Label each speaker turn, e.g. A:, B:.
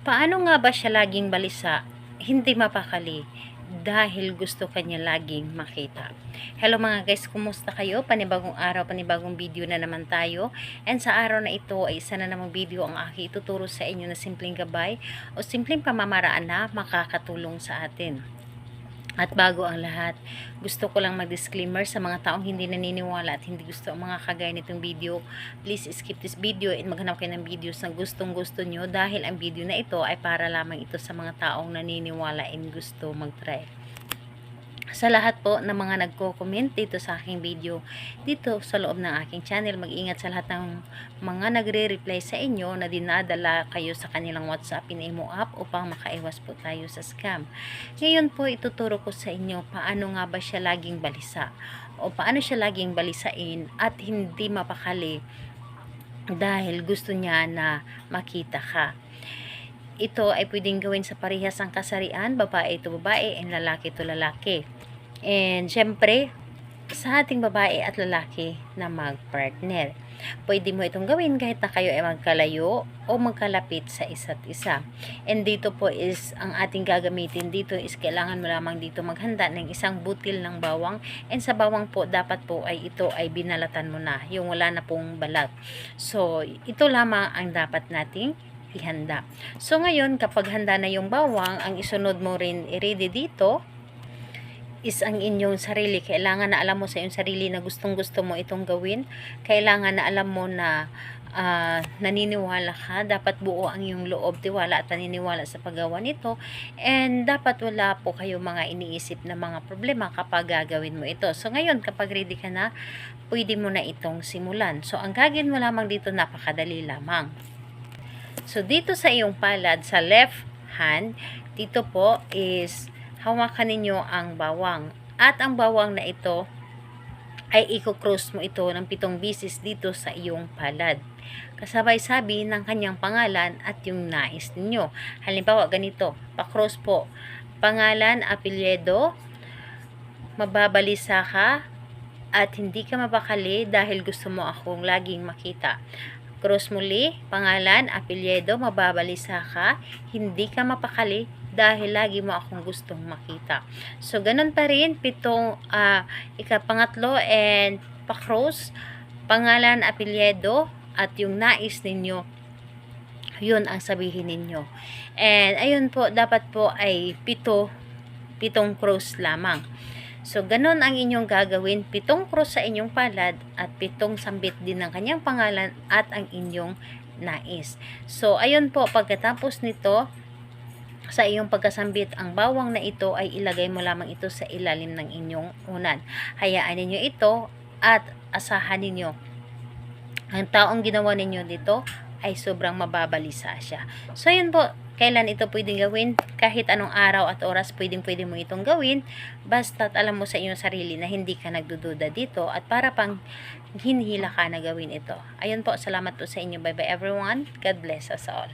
A: Paano nga ba siya laging balisa, hindi mapakali, dahil gusto kanya laging makita? Hello mga guys, kumusta kayo? Panibagong araw, panibagong video na naman tayo. And sa araw na ito ay isa na namang video ang aking ituturo sa inyo na simpleng gabay o simpleng pamamaraan na makakatulong sa atin. At bago ang lahat, gusto ko lang mag-disclaimer sa mga taong hindi naniniwala at hindi gusto ang mga kagaya nitong video. Please skip this video and maghanap kayo ng videos na gustong gusto nyo, dahil ang video na ito ay para lamang ito sa mga taong naniniwala and gusto mag-try. Sa lahat po ng mga nagko-comment dito sa aking video, dito sa loob ng aking channel, mag-ingat sa lahat ng mga nagre-reply sa inyo na dinadala kayo sa kanilang WhatsApp in Imo app upang makaiwas po tayo sa scam. Ngayon po, ituturo ko sa inyo paano nga ba siya laging balisa o paano siya laging balisain at hindi mapakali dahil gusto niya na makita ka. Ito ay pwedeng gawin sa parehas ang kasarian, babae ito babae, and lalaki ito lalaki. And syempre, sa ating babae at lalaki na mag-partner, pwede mo itong gawin kahit na kayo ay magkalayo o magkalapit sa isa't isa. And dito po is, ang ating gagamitin dito is kailangan mo lamang dito maghanda ng isang butil ng bawang. And sa bawang po, dapat po ay ito ay binalatan mo na, yung wala na pong balat. So, ito lamang ang dapat nating ihanda. So ngayon, kapag handa na yung bawang, ang isunod mo rin i-ready dito is ang inyong sarili. Kailangan na alam mo sa iyong sarili na gustong gusto mo itong gawin. Kailangan na alam mo na naniniwala ka. Dapat buo ang iyong loob, tiwala at naniniwala sa paggawa nito. And dapat wala po kayo mga iniisip na mga problema kapag gagawin mo ito. So ngayon, kapag ready ka na, pwede mo na itong simulan. So ang gagawin mo lamang dito, napakadali lamang. So, dito sa iyong palad, sa left hand, dito po is hawakan ninyo ang bawang. At ang bawang na ito ay i-cross mo ito ng 7 beses dito sa iyong palad. Kasabay sabi ng kanyang pangalan at yung nais ninyo. Halimbawa, ganito, pa-cross po. Pangalan, apelyido, mababalisa ka, at hindi ka mapakali dahil gusto mo akong laging makita. Cross muli, pangalan, apelyido, mababalisa ka, hindi ka mapakali dahil lagi mo akong gustong makita. So, ganun pa rin, ikapangatlo, and pa-cross, pangalan, apelyido, at yung nais ninyo, yun ang sabihin ninyo. And, ayun po, dapat po ay 7 cross lamang. So, ganun ang inyong gagawin, 7 cross sa inyong palad at 7 sambit din ng kanyang pangalan at ang inyong nais. So, ayun po, pagkatapos nito, sa iyong pagkasambit, ang bawang na ito ay ilagay mo lamang ito sa ilalim ng inyong unan. Hayaan ninyo ito at asahan ninyo. Ang taong ginawa ninyo dito ay sobrang mababalisa siya. So, yun po, kailan ito pwedeng gawin? Kahit anong araw at oras, pwede mo itong gawin. Basta't alam mo sa iyong sarili na hindi ka nagdududa dito at para pang hinihila ka na gawin ito. Ayun po, salamat po sa inyo. Bye bye everyone. God bless us all.